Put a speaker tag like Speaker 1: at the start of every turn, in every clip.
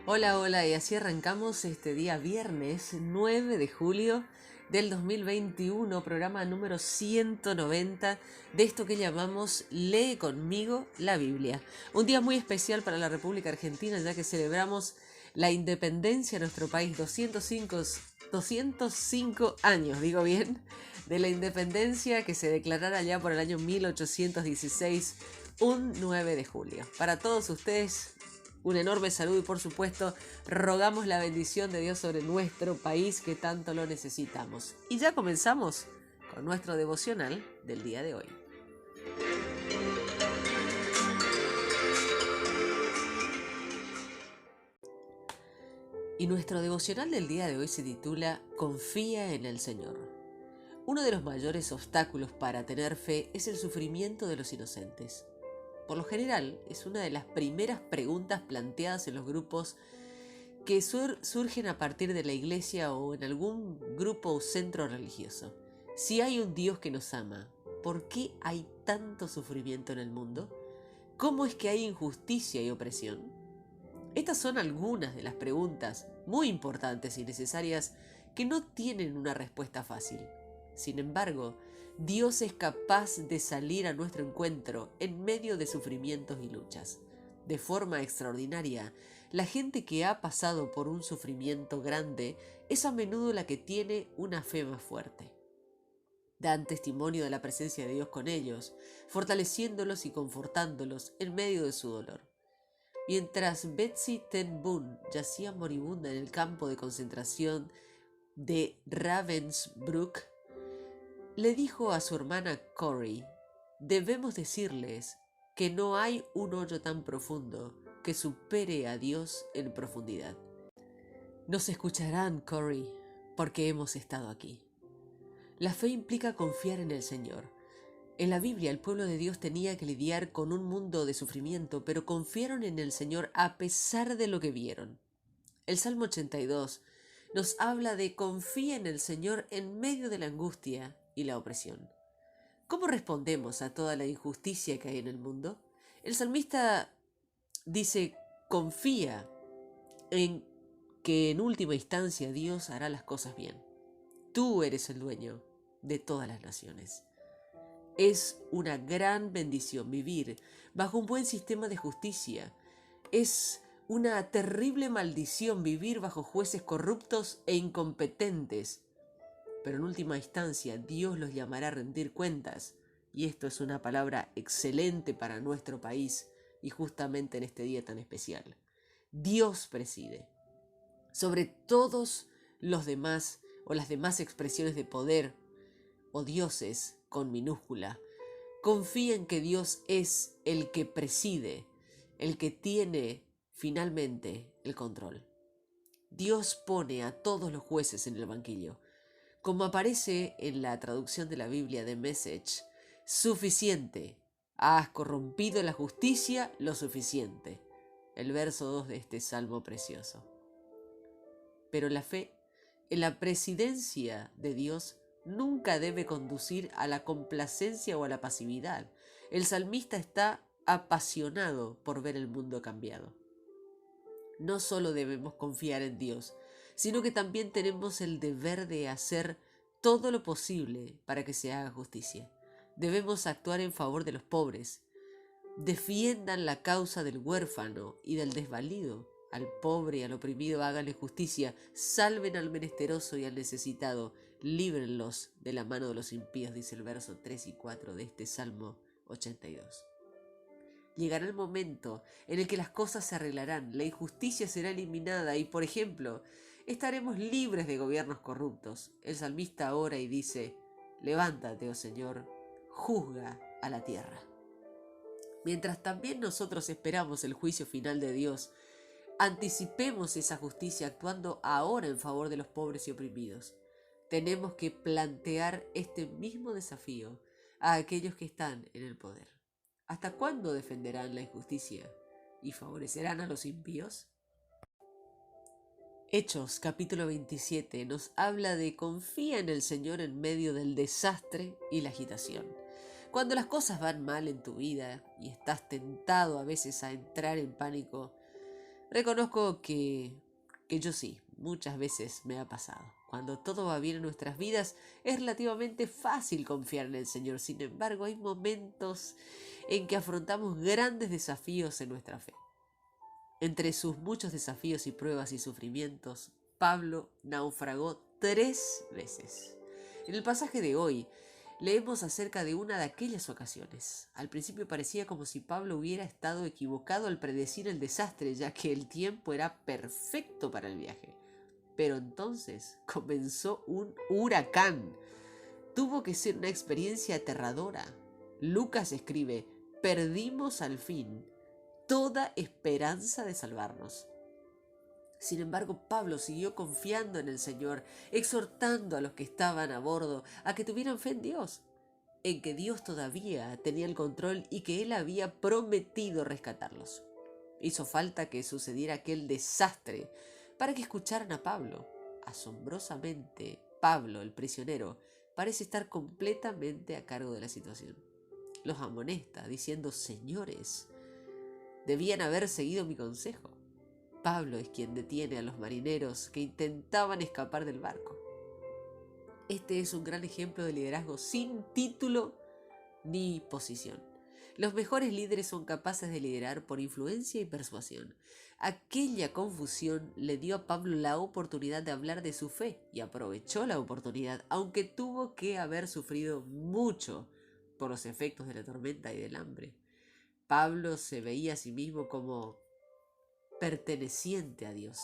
Speaker 1: Hola, hola, y así arrancamos este día viernes 9 de julio del 2021, programa número 190 de esto que llamamos Lee conmigo la Biblia. Un día muy especial para la República Argentina, ya que celebramos la independencia de nuestro país, 205 años, digo bien, de la independencia que se declarara ya por el año 1816, un 9 de julio. Para todos ustedes, un enorme saludo y por supuesto rogamos la bendición de Dios sobre nuestro país que tanto lo necesitamos. Y ya comenzamos con nuestro devocional del día de hoy. Y nuestro devocional del día de hoy se titula Confía en el Señor. Uno de los mayores obstáculos para tener fe es el sufrimiento de los inocentes. Por lo general, es una de las primeras preguntas planteadas en los grupos que surgen a partir de la iglesia o en algún grupo o centro religioso. Si hay un Dios que nos ama, ¿por qué hay tanto sufrimiento en el mundo? ¿Cómo es que hay injusticia y opresión? Estas son algunas de las preguntas muy importantes y necesarias que no tienen una respuesta fácil. Sin embargo, Dios es capaz de salir a nuestro encuentro en medio de sufrimientos y luchas. De forma extraordinaria, la gente que ha pasado por un sufrimiento grande es a menudo la que tiene una fe más fuerte. Dan testimonio de la presencia de Dios con ellos, fortaleciéndolos y confortándolos en medio de su dolor. Mientras Betsy ten Boom yacía moribunda en el campo de concentración de Ravensbrück, le dijo a su hermana Corrie: debemos decirles que no hay un hoyo tan profundo que supere a Dios en profundidad. Nos escucharán, Corrie, porque hemos estado aquí. La fe implica confiar en el Señor. En la Biblia, el pueblo de Dios tenía que lidiar con un mundo de sufrimiento, pero confiaron en el Señor a pesar de lo que vieron. El Salmo 82 nos habla de confía en el Señor en medio de la angustia y la opresión. ¿Cómo respondemos a toda la injusticia que hay en el mundo? El salmista dice: confía en que en última instancia Dios hará las cosas bien. Tú eres el dueño de todas las naciones. Es una gran bendición vivir bajo un buen sistema de justicia. Es una terrible maldición vivir bajo jueces corruptos e incompetentes. Pero en última instancia Dios los llamará a rendir cuentas. Y esto es una palabra excelente para nuestro país y justamente en este día tan especial. Dios preside sobre todos los demás o las demás expresiones de poder o dioses con minúscula. Confía en que Dios es el que preside, el que tiene finalmente el control. Dios pone a todos los jueces en el banquillo. Como aparece en la traducción de la Biblia de Message, suficiente. Has corrompido la justicia lo suficiente. El verso 2 de este salmo precioso. Pero la fe en la presidencia de Dios nunca debe conducir a la complacencia o a la pasividad. El salmista está apasionado por ver el mundo cambiado. No solo debemos confiar en Dios, sino que también tenemos el deber de hacer todo lo posible para que se haga justicia. Debemos actuar en favor de los pobres. Defiendan la causa del huérfano y del desvalido. Al pobre y al oprimido háganle justicia, salven al menesteroso y al necesitado, líbrenlos de la mano de los impíos, dice el verso 3 y 4 de este Salmo 82. Llegará el momento en el que las cosas se arreglarán, la injusticia será eliminada y, por ejemplo, estaremos libres de gobiernos corruptos. El salmista ora y dice: levántate, oh Señor, juzga a la tierra. Mientras también nosotros esperamos el juicio final de Dios, anticipemos esa justicia actuando ahora en favor de los pobres y oprimidos. Tenemos que plantear este mismo desafío a aquellos que están en el poder. ¿Hasta cuándo defenderán la injusticia y favorecerán a los impíos? Hechos capítulo 27 nos habla de confía en el Señor en medio del desastre y la agitación. Cuando las cosas van mal en tu vida y estás tentado a veces a entrar en pánico, reconozco que yo sí, muchas veces me ha pasado. Cuando todo va bien en nuestras vidas es relativamente fácil confiar en el Señor. Sin embargo, hay momentos en que afrontamos grandes desafíos en nuestra fe. Entre sus muchos desafíos y pruebas y sufrimientos, Pablo naufragó 3 veces. En el pasaje de hoy, leemos acerca de una de aquellas ocasiones. Al principio parecía como si Pablo hubiera estado equivocado al predecir el desastre, ya que el tiempo era perfecto para el viaje. Pero entonces comenzó un huracán. Tuvo que ser una experiencia aterradora. Lucas escribe: perdimos al fin toda esperanza de salvarnos. Sin embargo, Pablo siguió confiando en el Señor, exhortando a los que estaban a bordo a que tuvieran fe en Dios, en que Dios todavía tenía el control y que Él había prometido rescatarlos. Hizo falta que sucediera aquel desastre para que escucharan a Pablo. Asombrosamente, Pablo, el prisionero, parece estar completamente a cargo de la situación. Los amonesta, diciendo: señores, debían haber seguido mi consejo. Pablo es quien detiene a los marineros que intentaban escapar del barco. Este es un gran ejemplo de liderazgo sin título ni posición. Los mejores líderes son capaces de liderar por influencia y persuasión. Aquella confusión le dio a Pablo la oportunidad de hablar de su fe y aprovechó la oportunidad, aunque tuvo que haber sufrido mucho por los efectos de la tormenta y del hambre. Pablo se veía a sí mismo como perteneciente a Dios.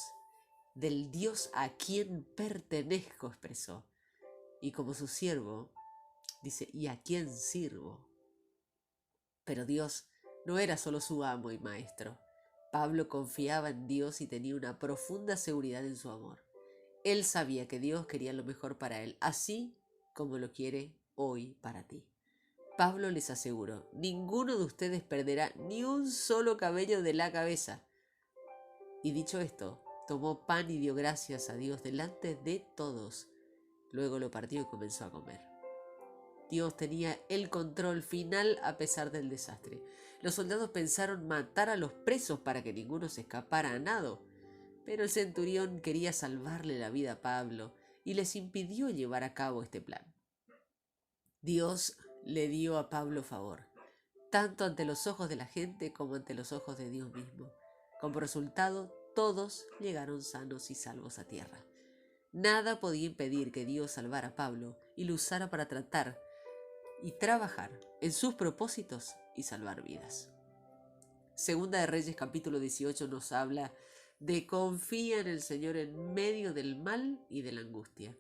Speaker 1: Del Dios a quien pertenezco, expresó. Y como su siervo, dice: ¿y a quién sirvo? Pero Dios no era solo su amo y maestro. Pablo confiaba en Dios y tenía una profunda seguridad en su amor. Él sabía que Dios quería lo mejor para él, así como lo quiere hoy para ti. Pablo les aseguró: ninguno de ustedes perderá ni un solo cabello de la cabeza. Y dicho esto, tomó pan y dio gracias a Dios delante de todos. Luego lo partió y comenzó a comer. Dios tenía el control final a pesar del desastre. Los soldados pensaron matar a los presos para que ninguno se escapara a nado, pero el centurión quería salvarle la vida a Pablo y les impidió llevar a cabo este plan. Dios le dio a Pablo favor, tanto ante los ojos de la gente como ante los ojos de Dios mismo. Como resultado, todos llegaron sanos y salvos a tierra. Nada podía impedir que Dios salvara a Pablo y lo usara para tratar y trabajar en sus propósitos y salvar vidas. Segunda de Reyes capítulo 18 nos habla de confía en el Señor en medio del mal y de la angustia.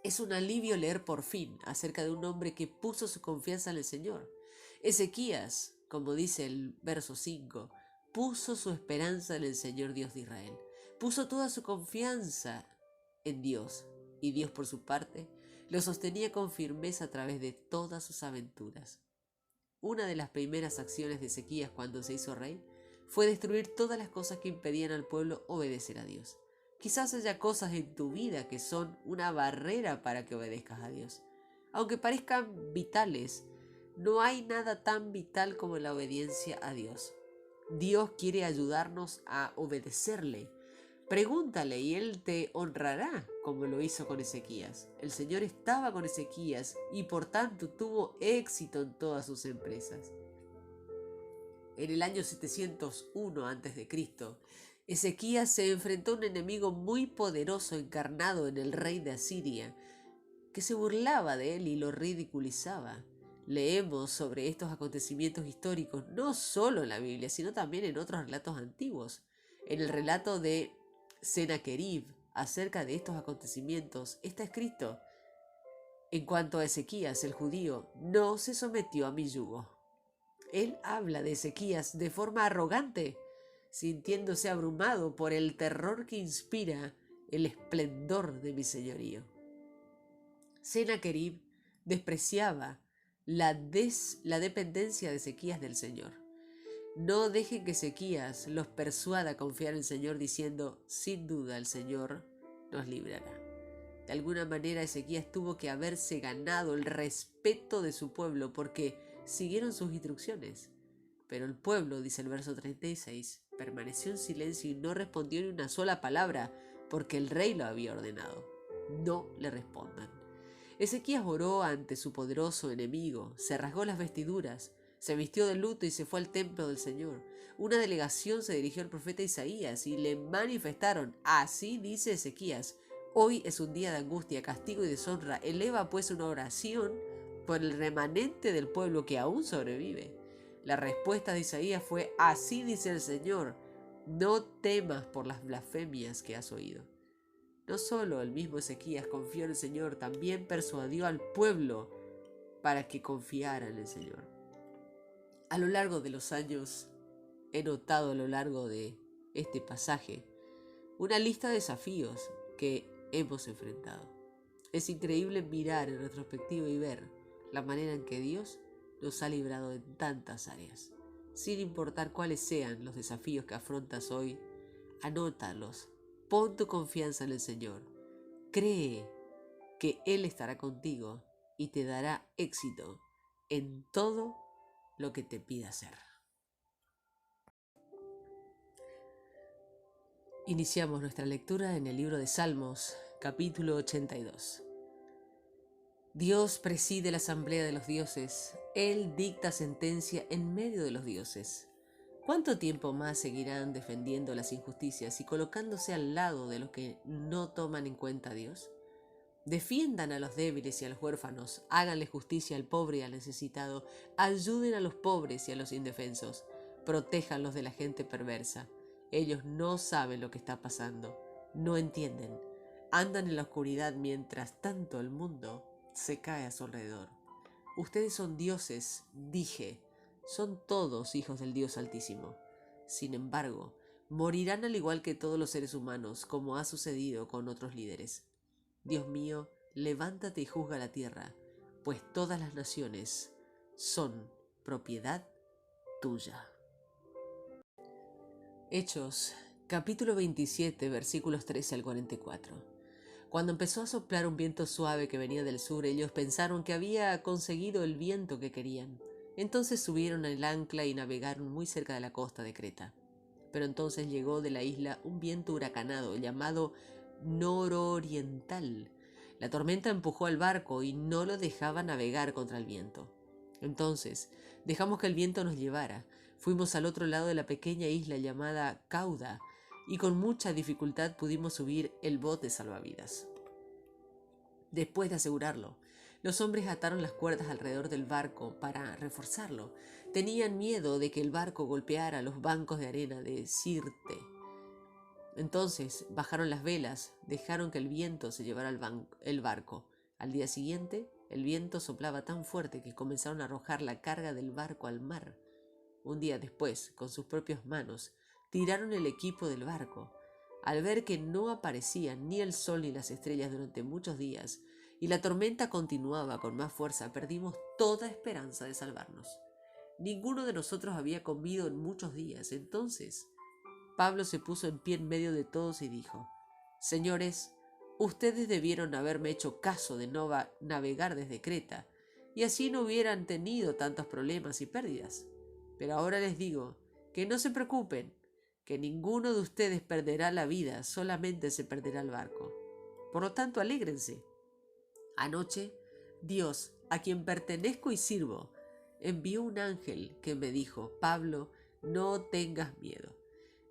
Speaker 1: Es un alivio leer por fin acerca de un hombre que puso su confianza en el Señor. Ezequías, como dice el verso 5, puso su esperanza en el Señor Dios de Israel. Puso toda su confianza en Dios, y Dios por su parte lo sostenía con firmeza a través de todas sus aventuras. Una de las primeras acciones de Ezequías cuando se hizo rey fue destruir todas las cosas que impedían al pueblo obedecer a Dios. Quizás haya cosas en tu vida que son una barrera para que obedezcas a Dios. Aunque parezcan vitales, no hay nada tan vital como la obediencia a Dios. Dios quiere ayudarnos a obedecerle. Pregúntale y Él te honrará, como lo hizo con Ezequías. El Señor estaba con Ezequías y por tanto tuvo éxito en todas sus empresas. En el año 701 a.C., Ezequías se enfrentó a un enemigo muy poderoso encarnado en el rey de Asiria, que se burlaba de él y lo ridiculizaba. Leemos sobre estos acontecimientos históricos no solo en la Biblia, sino también en otros relatos antiguos. En el relato de Sennacherib acerca de estos acontecimientos está escrito: en cuanto a Ezequías el judío, no se sometió a mi yugo. Él habla de Ezequías de forma arrogante, sintiéndose abrumado por el terror que inspira el esplendor de mi señorío. Sennacherib despreciaba la dependencia de Ezequías del Señor. No dejen que Ezequías los persuada a confiar en el Señor diciendo, sin duda el Señor nos librará. De alguna manera Ezequías tuvo que haberse ganado el respeto de su pueblo porque siguieron sus instrucciones. Pero el pueblo, dice el verso 36, permaneció en silencio y no respondió ni una sola palabra porque el rey lo había ordenado. No le respondan. Ezequías oró ante su poderoso enemigo, se rasgó las vestiduras, se vistió de luto y se fue al templo del Señor. Una delegación se dirigió al profeta Isaías y le manifestaron, así dice Ezequías, hoy es un día de angustia, castigo y deshonra. Eleva pues una oración por el remanente del pueblo que aún sobrevive. La respuesta de Isaías fue, así dice el Señor, no temas por las blasfemias que has oído. No solo el mismo Ezequías confió en el Señor, también persuadió al pueblo para que confiara en el Señor. A lo largo de los años, he notado a lo largo de este pasaje una lista de desafíos que hemos enfrentado. Es increíble mirar en retrospectiva y ver la manera en que Dios nos ha librado en tantas áreas. Sin importar cuáles sean los desafíos que afrontas hoy, anótalos, pon tu confianza en el Señor, cree que Él estará contigo y te dará éxito en todo lo que te pida hacer. Iniciamos nuestra lectura en el libro de Salmos, capítulo 82. Dios preside la asamblea de los dioses, Él dicta sentencia en medio de los dioses. ¿Cuánto tiempo más seguirán defendiendo las injusticias y colocándose al lado de los que no toman en cuenta a Dios? Defiendan a los débiles y a los huérfanos, háganle justicia al pobre y al necesitado, ayuden a los pobres y a los indefensos, protéjanlos de la gente perversa. Ellos no saben lo que está pasando, no entienden, andan en la oscuridad mientras tanto el mundo se cae a su alrededor. Ustedes son dioses, dije, son todos hijos del Dios Altísimo. Sin embargo, morirán al igual que todos los seres humanos, como ha sucedido con otros líderes. Dios mío, levántate y juzga la tierra, pues todas las naciones son propiedad tuya. Hechos, capítulo 27, versículos 13 al 44. Cuando empezó a soplar un viento suave que venía del sur, ellos pensaron que había conseguido el viento que querían. Entonces subieron al ancla y navegaron muy cerca de la costa de Creta. Pero entonces llegó de la isla un viento huracanado llamado nororiental. La tormenta empujó al barco y no lo dejaba navegar contra el viento. Entonces dejamos que el viento nos llevara. Fuimos al otro lado de la pequeña isla llamada Cauda y con mucha dificultad pudimos subir el bote salvavidas. Después de asegurarlo, los hombres ataron las cuerdas alrededor del barco para reforzarlo. Tenían miedo de que el barco golpeara los bancos de arena de Sirte. Entonces bajaron las velas, dejaron que el viento se llevara el barco. Al día siguiente, el viento soplaba tan fuerte que comenzaron a arrojar la carga del barco al mar. Un día después, con sus propias manos, tiraron el equipo del barco. Al ver que no aparecían ni el sol ni las estrellas durante muchos días, y la tormenta continuaba con más fuerza, perdimos toda esperanza de salvarnos. Ninguno de nosotros había comido en muchos días. Entonces Pablo se puso en pie en medio de todos y dijo: Señores, ustedes debieron haberme hecho caso de no navegar desde Creta, y así no hubieran tenido tantos problemas y pérdidas. Pero ahora les digo que no se preocupen, que ninguno de ustedes perderá la vida, solamente se perderá el barco. Por lo tanto, alégrense. Anoche, Dios, a quien pertenezco y sirvo, envió un ángel que me dijo: Pablo, no tengas miedo.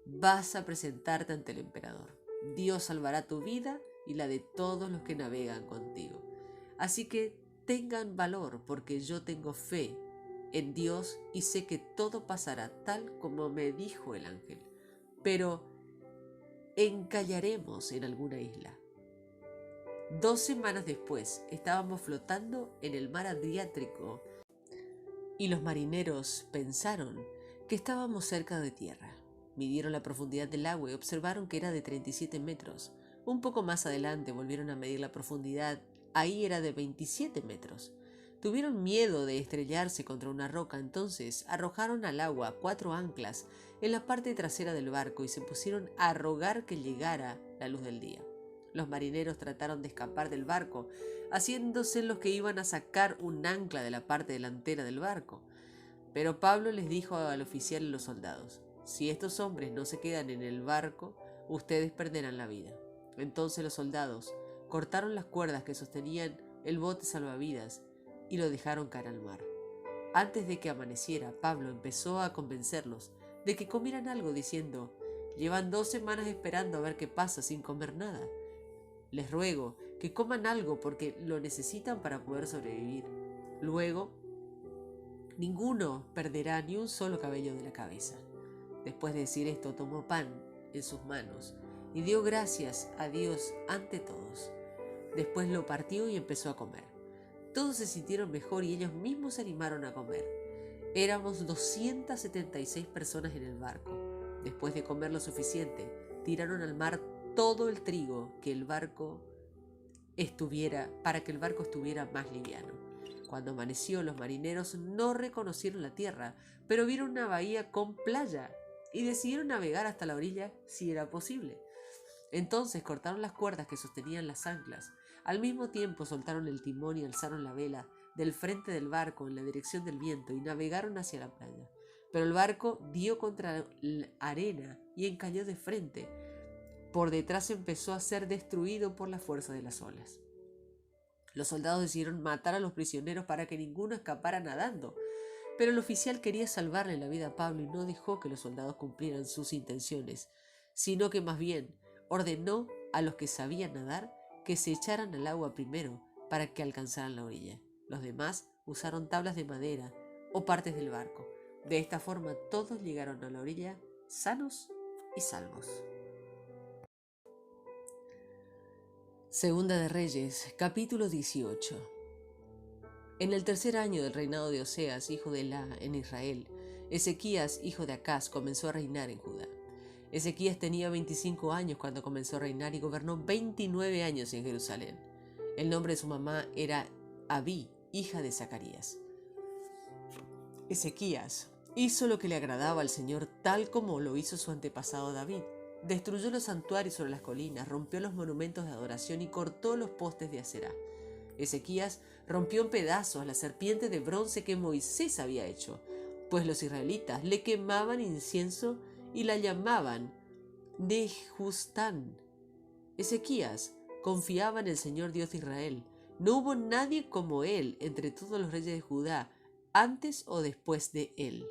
Speaker 1: Vas a presentarte ante el emperador. Dios salvará tu vida y la de todos los que navegan contigo. Así que tengan valor, porque yo tengo fe en Dios y sé que todo pasará tal como me dijo el ángel. Pero encallaremos en alguna isla. 2 semanas después estábamos flotando en el mar Adriático y los marineros pensaron que estábamos cerca de tierra. Midieron la profundidad del agua y observaron que era de 37 metros. Un poco más adelante volvieron a medir la profundidad. Ahí era de 27 metros. Tuvieron miedo de estrellarse contra una roca, entonces arrojaron al agua 4 anclas en la parte trasera del barco y se pusieron a rogar que llegara la luz del día. Los marineros trataron de escapar del barco, haciéndose los que iban a sacar un ancla de la parte delantera del barco. Pero Pablo les dijo al oficial y a los soldados: si estos hombres no se quedan en el barco, ustedes perderán la vida. Entonces los soldados cortaron las cuerdas que sostenían el bote salvavidas y lo dejaron caer al mar. Antes de que amaneciera, Pablo empezó a convencerlos de que comieran algo, diciendo: llevan 2 semanas esperando a ver qué pasa sin comer nada. Les ruego que coman algo porque lo necesitan para poder sobrevivir. Luego, ninguno perderá ni un solo cabello de la cabeza. Después de decir esto, tomó pan en sus manos y dio gracias a Dios ante todos. Después lo partió y empezó a comer. Todos se sintieron mejor y ellos mismos se animaron a comer. Éramos 276 personas en el barco. Después de comer lo suficiente, tiraron al mar todo el trigo para que el barco estuviera más liviano. Cuando amaneció, los marineros no reconocieron la tierra, pero vieron una bahía con playa y decidieron navegar hasta la orilla si era posible. Entonces cortaron las cuerdas que sostenían las anclas. Al mismo tiempo soltaron el timón y alzaron la vela del frente del barco en la dirección del viento y navegaron hacia la playa. Pero el barco dio contra la arena y encalló de frente. Por detrás empezó a ser destruido por la fuerza de las olas. Los soldados decidieron matar a los prisioneros para que ninguno escapara nadando. Pero el oficial quería salvarle la vida a Pablo y no dejó que los soldados cumplieran sus intenciones, sino que más bien ordenó a los que sabían nadar que se echaran al agua primero para que alcanzaran la orilla. Los demás usaron tablas de madera o partes del barco. De esta forma todos llegaron a la orilla sanos y salvos. Segunda de Reyes, capítulo 18. En el 3er año del reinado de Oseas, hijo de Elá, en Israel, Ezequías, hijo de Acaz, comenzó a reinar en Judá. Ezequías tenía 25 años cuando comenzó a reinar y gobernó 29 años en Jerusalén. El nombre de su mamá era Abí, hija de Zacarías. Ezequías hizo lo que le agradaba al Señor, tal como lo hizo su antepasado David. Destruyó los santuarios sobre las colinas, rompió los monumentos de adoración y cortó los postes de Aserá. Ezequías rompió en pedazos la serpiente de bronce que Moisés había hecho, pues los israelitas le quemaban incienso y la llamaban Nehustán. Ezequías confiaba en el Señor Dios de Israel. No hubo nadie como él entre todos los reyes de Judá, antes o después de él.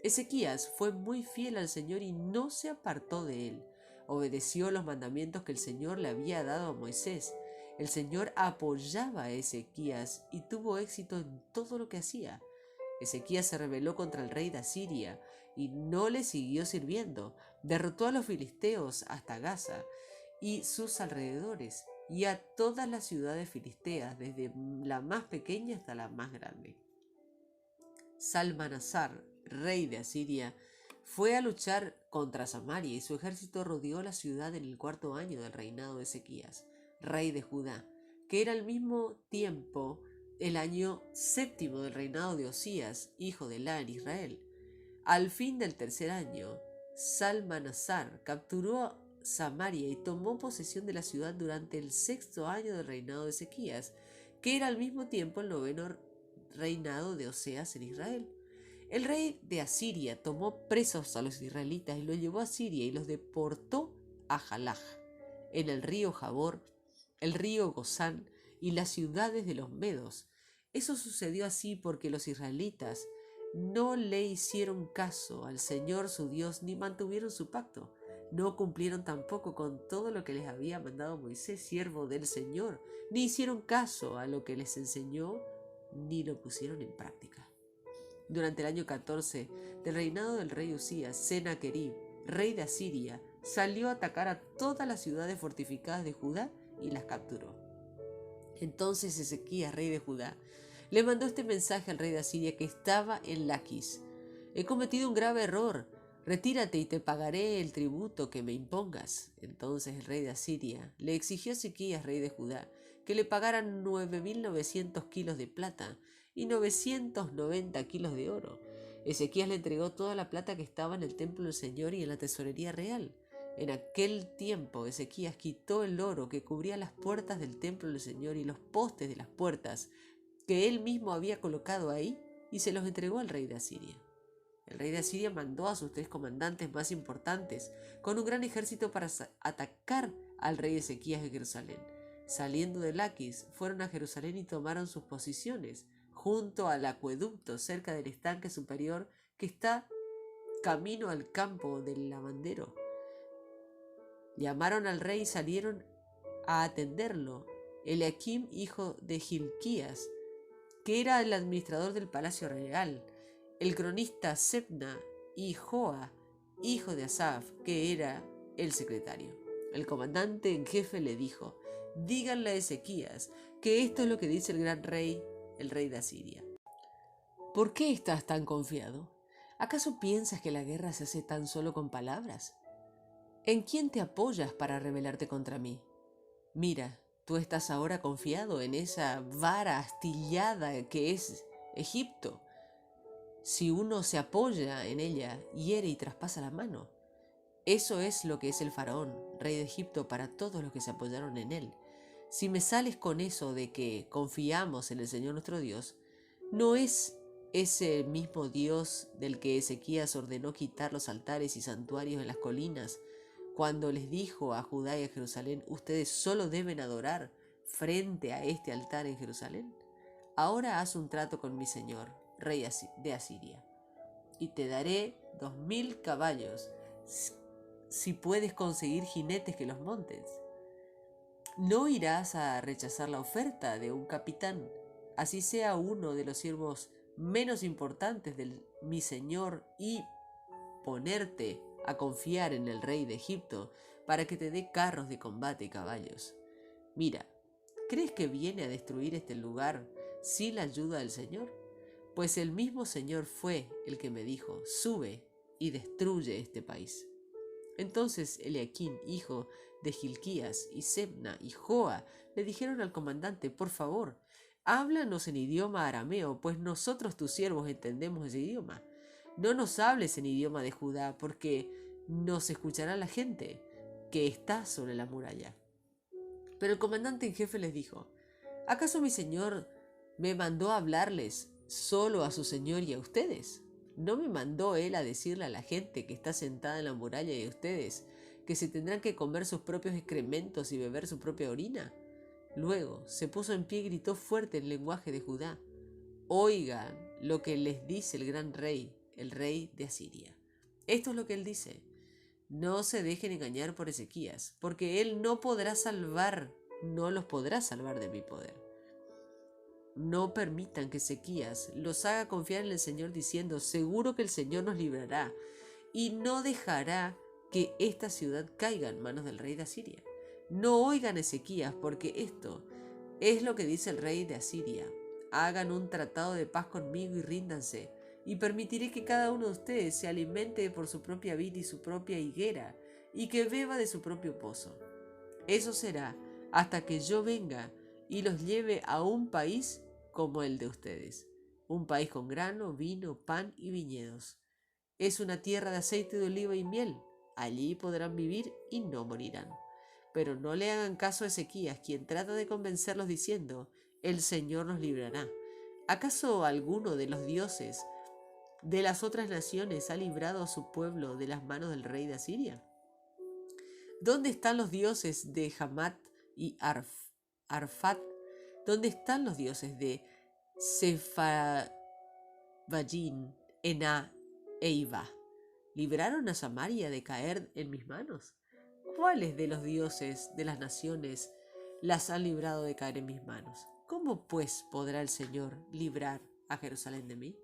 Speaker 1: Ezequías fue muy fiel al Señor y no se apartó de él. Obedeció los mandamientos que el Señor le había dado a Moisés. El Señor apoyaba a Ezequías y tuvo éxito en todo lo que hacía. Ezequías se rebeló contra el rey de Asiria y no le siguió sirviendo. Derrotó a los filisteos hasta Gaza y sus alrededores y a todas las ciudades filisteas, desde la más pequeña hasta la más grande. Salmanasar, rey de Asiria, fue a luchar contra Samaria y su ejército rodeó la ciudad en el 4.º año del reinado de Ezequías, rey de Judá, que era al mismo tiempo el año 7.º del reinado de Osías, hijo de Elá en Israel. Al fin del 3.er año, Salmanasar capturó Samaria y tomó posesión de la ciudad durante el 6.º año del reinado de Ezequías, que era al mismo tiempo el 9.º reinado de Oseas en Israel. El rey de Asiria tomó presos a los israelitas y los llevó a Siria y los deportó a Jalaj, en el río Jabor, el río Gozán y las ciudades de los medos. Eso sucedió así porque los israelitas no le hicieron caso al Señor su Dios ni mantuvieron su pacto. No cumplieron tampoco con todo lo que les había mandado Moisés, siervo del Señor, ni hicieron caso a lo que les enseñó, ni lo pusieron en práctica. Durante el año 14 del reinado del rey Usías, Sennacherib, rey de Asiria, salió a atacar a todas las ciudades fortificadas de Judá y las capturó. Entonces Ezequías, rey de Judá, le mandó este mensaje al rey de Asiria que estaba en Laquis: he cometido un grave error, retírate y te pagaré el tributo que me impongas. Entonces el rey de Asiria le exigió a Ezequías, rey de Judá, que le pagaran 9.900 kilos de plata y 990 kilos de oro. Ezequías le entregó toda la plata que estaba en el templo del Señor y en la tesorería real. En aquel tiempo Ezequías quitó el oro que cubría las puertas del templo del Señor y los postes de las puertas que él mismo había colocado ahí y se los entregó al rey de Asiria. El rey de Asiria mandó a sus 3 comandantes más importantes con un gran ejército para atacar al rey Ezequías de Jerusalén. Saliendo de Laquis, fueron a Jerusalén y tomaron sus posiciones junto al acueducto cerca del estanque superior que está camino al campo del lavandero. Llamaron al rey y salieron a atenderlo Eliakim, hijo de Hilquías, que era el administrador del palacio real, el cronista Sebna y Joa, hijo de Asaf, que era el secretario. El comandante en jefe le dijo: díganle a Ezequías que esto es lo que dice el gran rey, el rey de Asiria. ¿Por qué estás tan confiado? ¿Acaso piensas que la guerra se hace tan solo con palabras? ¿En quién te apoyas para rebelarte contra mí? Mira, tú estás ahora confiado en esa vara astillada que es Egipto. Si uno se apoya en ella, hiere y traspasa la mano. Eso es lo que es el faraón, rey de Egipto, para todos los que se apoyaron en él. Si me sales con eso de que confiamos en el Señor nuestro Dios, ¿no es ese mismo Dios del que Ezequías ordenó quitar los altares y santuarios en las colinas, cuando les dijo a Judá y a Jerusalén: ustedes solo deben adorar frente a este altar en Jerusalén? Ahora haz un trato con mi señor, rey de Asiria, y te daré 2.000 caballos, si puedes conseguir jinetes que los montes. No irás a rechazar la oferta de un capitán, así sea uno de los siervos menos importantes de mi señor, y ponerte a confiar en el rey de Egipto para que te dé carros de combate y caballos. Mira, ¿crees que viene a destruir este lugar sin la ayuda del Señor? Pues el mismo Señor fue el que me dijo: sube y destruye este país. Entonces Eliakim, hijo de Hilquías, y Sebna y Joa le dijeron al comandante: por favor, háblanos en idioma arameo, pues nosotros tus siervos entendemos ese idioma. No nos hables en idioma de Judá, porque nos escuchará la gente que está sobre la muralla. Pero el comandante en jefe les dijo: ¿acaso mi señor me mandó a hablarles solo a su señor y a ustedes? ¿No me mandó él a decirle a la gente que está sentada en la muralla y a ustedes que se tendrán que comer sus propios excrementos y beber su propia orina? Luego se puso en pie y gritó fuerte en lenguaje de Judá: oigan lo que les dice el gran rey, el rey de Asiria. Esto es lo que él dice: no se dejen engañar por Ezequías, porque él no los podrá salvar de mi poder. No permitan que Ezequías los haga confiar en el Señor diciendo: seguro que el Señor nos librará y no dejará que esta ciudad caiga en manos del rey de Asiria. No oigan a Ezequías, porque esto es lo que dice el rey de Asiria: hagan un tratado de paz conmigo y ríndanse, y permitiré que cada uno de ustedes se alimente por su propia vid y su propia higuera, y que beba de su propio pozo. Eso será hasta que yo venga y los lleve a un país como el de ustedes, un país con grano, vino, pan y viñedos. Es una tierra de aceite de oliva y miel. Allí podrán vivir y no morirán. Pero no le hagan caso a Ezequías, quien trata de convencerlos diciendo: el Señor nos librará. ¿Acaso alguno de los dioses de las otras naciones ha librado a su pueblo de las manos del rey de Asiria? ¿Dónde están los dioses de Hamat y Arfat? ¿Dónde están los dioses de Sepharvaim, Ená e Iva? ¿Libraron a Samaria de caer en mis manos? ¿Cuáles de los dioses de las naciones las han librado de caer en mis manos? ¿Cómo pues podrá el Señor librar a Jerusalén de mí?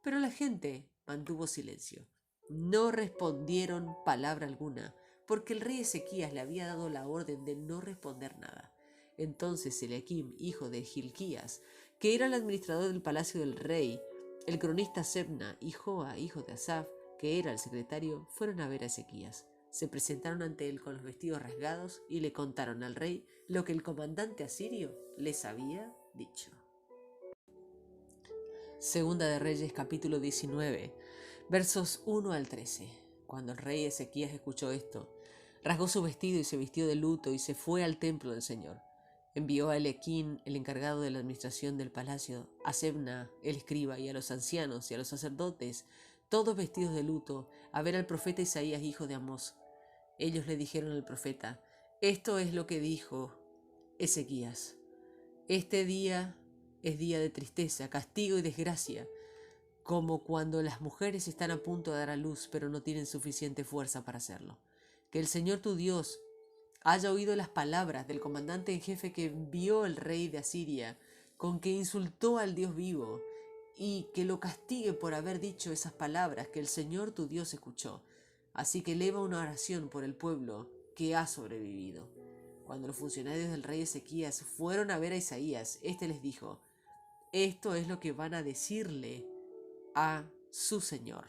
Speaker 1: Pero la gente mantuvo silencio. No respondieron palabra alguna, porque el rey Ezequías le había dado la orden de no responder nada. Entonces Eliakim, hijo de Hilquías, que era el administrador del palacio del rey, el cronista Sebna y Joa, hijo de Asaf, que era el secretario, fueron a ver a Ezequías. se presentaron ante él con los vestidos rasgados y le contaron al rey lo que el comandante asirio les había dicho. Segunda de Reyes, capítulo 19, versos 1 al 13. Cuando el rey Ezequías escuchó esto, rasgó su vestido y se vistió de luto y se fue al templo del Señor. Envió a Eliaquín, el encargado de la administración del palacio, a Sebna, el escriba, y a los ancianos y a los sacerdotes, todos vestidos de luto, a ver al profeta Isaías, hijo de Amós. Ellos le dijeron al profeta: esto es lo que dijo Ezequías. Este día es día de tristeza, castigo y desgracia, como cuando las mujeres están a punto de dar a luz, pero no tienen suficiente fuerza para hacerlo. Que el Señor tu Dios haya oído las palabras del comandante en jefe que envió el rey de Asiria, con que insultó al Dios vivo, y que lo castigue por haber dicho esas palabras que el Señor tu Dios escuchó. Así que eleva una oración por el pueblo que ha sobrevivido. Cuando los funcionarios del rey Ezequías fueron a ver a Isaías, éste les dijo: esto es lo que van a decirle a su Señor.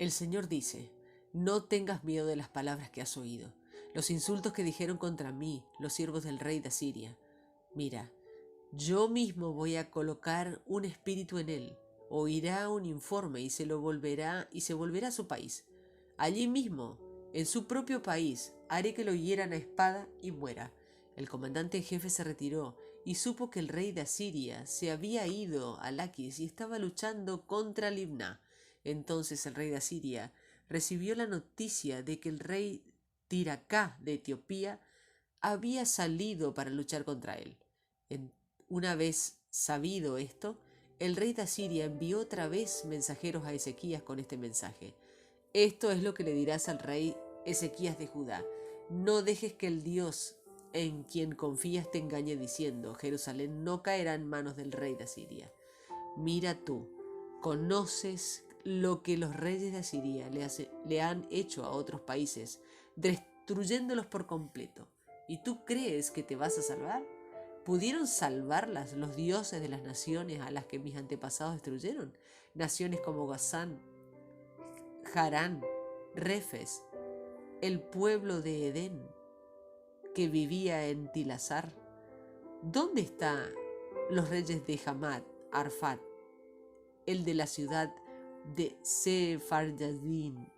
Speaker 1: El Señor dice: no tengas miedo de las palabras que has oído, los insultos que dijeron contra mí los siervos del rey de Asiria. Mira, yo mismo voy a colocar un espíritu en él, oirá un informe y se volverá a su país. Allí mismo, en su propio país, haré que lo hieran a espada y muera. El comandante en jefe se retiró y supo que el rey de Asiria se había ido a Laquis y estaba luchando contra Libná. Entonces el rey de Asiria recibió la noticia de que el rey Tiracá de Etiopía había salido para luchar contra él. Una vez sabido esto, el rey de Asiria envió otra vez mensajeros a Ezequías con este mensaje: esto es lo que le dirás al rey Ezequías de Judá: no dejes que el Dios en quien confías te engañe diciendo: Jerusalén no caerá en manos del rey de Asiria. Mira tú, conoces lo que los reyes de Asiria le han hecho a otros países, destruyéndolos por completo. ¿Y tú crees que te vas a salvar? ¿Pudieron salvarlas los dioses de las naciones a las que mis antepasados destruyeron? Naciones como Gazán, Harán, Refes, el pueblo de Edén que vivía en Tilasar. ¿Dónde están los reyes de Hamad, Arfat, el de la ciudad de Sefarjadín,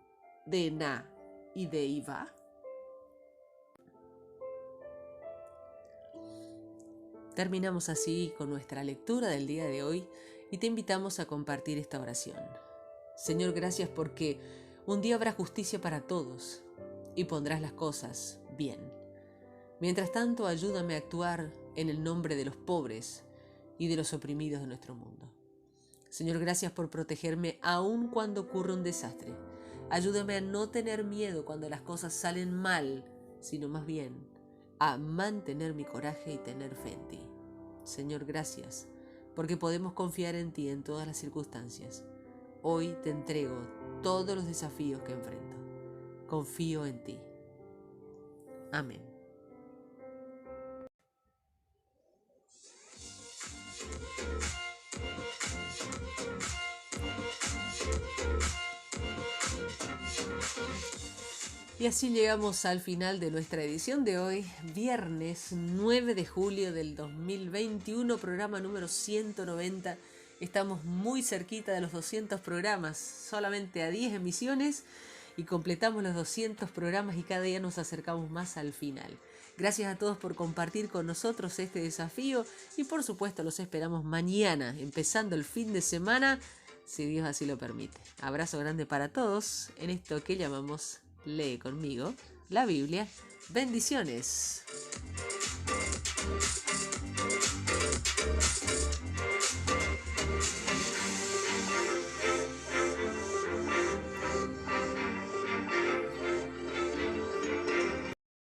Speaker 1: de Na y de Iva? Terminamos así con nuestra lectura del día de hoy y te invitamos a compartir esta oración. Señor, gracias porque un día habrá justicia para todos y pondrás las cosas bien. Mientras tanto, ayúdame a actuar en el nombre de los pobres y de los oprimidos de nuestro mundo. Señor, gracias por protegerme aun cuando ocurre un desastre. Ayúdame a no tener miedo cuando las cosas salen mal, sino más bien a mantener mi coraje y tener fe en ti. Señor, gracias, porque podemos confiar en ti en todas las circunstancias. Hoy te entrego todos los desafíos que enfrento. Confío en ti. Amén. Y así llegamos al final de nuestra edición de hoy, viernes 9 de julio del 2021, programa número 190. Estamos muy cerquita de los 200 programas, solamente a 10 emisiones y completamos los 200 programas y cada día nos acercamos más al final. Gracias a todos por compartir con nosotros este desafío y por supuesto los esperamos mañana, empezando el fin de semana, si Dios así lo permite. Abrazo grande para todos en esto que llamamos Lee conmigo la Biblia. Bendiciones.